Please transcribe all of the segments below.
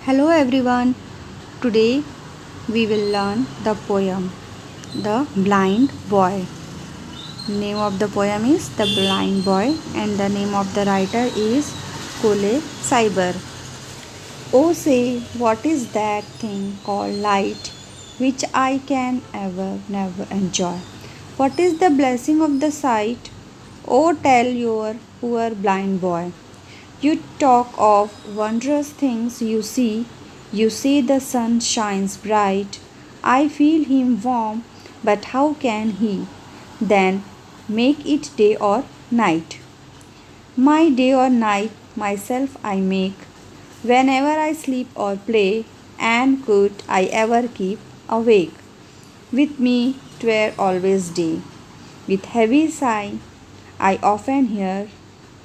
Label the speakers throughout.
Speaker 1: Hello everyone. Today we will learn the poem The Blind Boy. Name of the poem is The Blind Boy and the name of the writer is Kole Cyber. Oh say what is that thing called light which I can ever never enjoy? What is the blessing of the sight? Oh tell your poor blind boy. You talk of wondrous things you see. You say the sun shines bright. I feel him warm, but how can he then make it day or night? My day or night myself I make, whenever I sleep or play, and could I ever keep awake? With me 'twere always day. With heavy sigh I often hear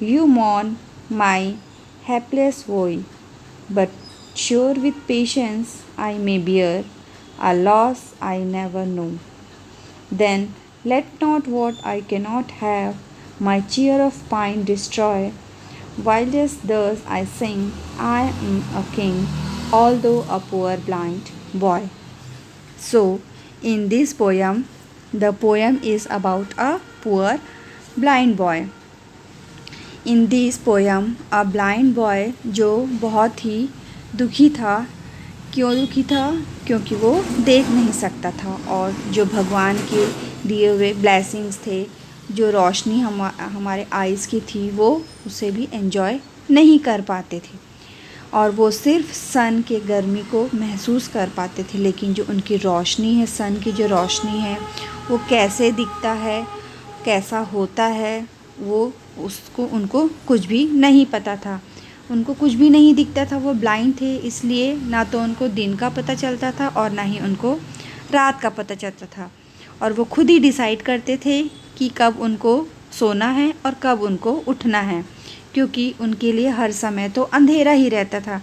Speaker 1: you mourn my hapless woe, but sure with patience I may bear a loss I never know. Then let not what I cannot have my cheer of pine destroy. Whilst thus I sing, I am a king, although a poor blind boy. So, in this poem, the poem is about a poor blind boy. In this poem a blind boy जो बहुत ही दुखी था। क्यों दुखी था? क्योंकि वो देख नहीं सकता था और जो भगवान के दिए हुए ब्लेसिंग्स थे, जो रोशनी हमारे आइज़ की थी, वो उसे भी एंजॉय नहीं कर पाते थे और वो सिर्फ सन के गर्मी को महसूस कर पाते थे। लेकिन जो उनकी रोशनी है, सन की जो रोशनी है, वो कैसे दिखता है, कैसा होता है, वो उनको कुछ भी नहीं पता था। उनको कुछ भी नहीं दिखता था। वो ब्लाइंड थे, इसलिए ना तो उनको दिन का पता चलता था और ना ही उनको रात का पता चलता था। और वो खुद ही डिसाइड करते थे कि कब उनको सोना है और कब उनको उठना है, क्योंकि उनके लिए हर समय तो अंधेरा ही रहता था।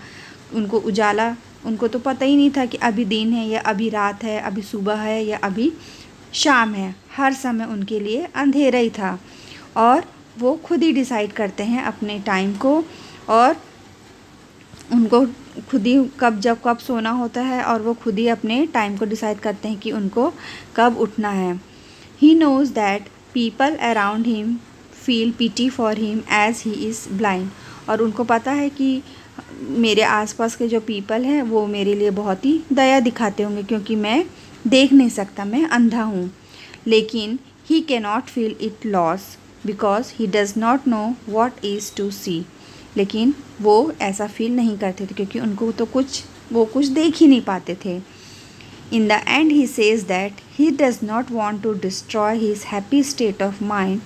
Speaker 1: उनको उजाला, उनको तो पता ही नहीं था कि अभी दिन है या अभी रात है, अभी सुबह है या अभी शाम है। हर समय उनके लिए अंधेरा ही था और वो खुद ही डिसाइड करते हैं अपने टाइम को और उनको खुद ही कब सोना होता है और वो खुद ही अपने टाइम को डिसाइड करते हैं कि उनको कब उठना है। He knows that people around him feel pity for him as he is blind. और उनको पता है कि मेरे आसपास के जो पीपल हैं वो मेरे लिए बहुत ही दया दिखाते होंगे, क्योंकि मैं देख नहीं सकता, मैं अंधा हूँ। लेकिन he can not feel it loss because he does not know what is to see. लेकिन वो ऐसा फील नहीं करते थे क्योंकि उनको तो वो कुछ देख ही नहीं पाते थे। In the end he says that he does not want to destroy his happy state of mind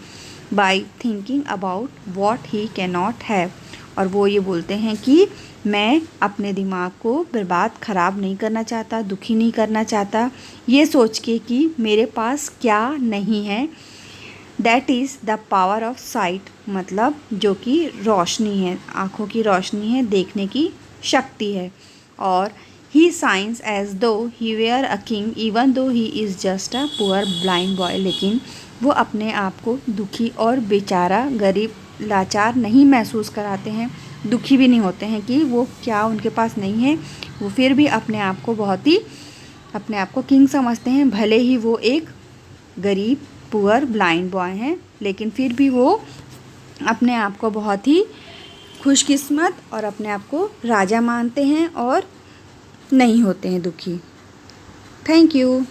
Speaker 1: by thinking about what he can not have. और वो ये बोलते हैं कि मैं अपने दिमाग को बर्बाद ख़राब नहीं करना चाहता, दुखी नहीं करना चाहता, ये सोच के कि मेरे पास क्या नहीं है। That is the power of site, मतलब जो कि रोशनी है, आँखों की रोशनी है, देखने की शक्ति है। और ही साइंस as though he were a king even though he is just a poor blind boy. लेकिन वो अपने आप को दुखी और बेचारा, गरीब, लाचार नहीं महसूस कराते हैं, दुखी भी नहीं होते हैं कि वो क्या उनके पास नहीं है। वो फिर भी अपने आप को किंग समझते हैं, भले ही वो एक गरीब पुअर ब्लाइंड बॉय हैं, लेकिन फिर भी वो अपने आप को बहुत ही खुशकिस्मत और अपने आप को राजा मानते हैं और नहीं होते हैं दुखी। Thank you.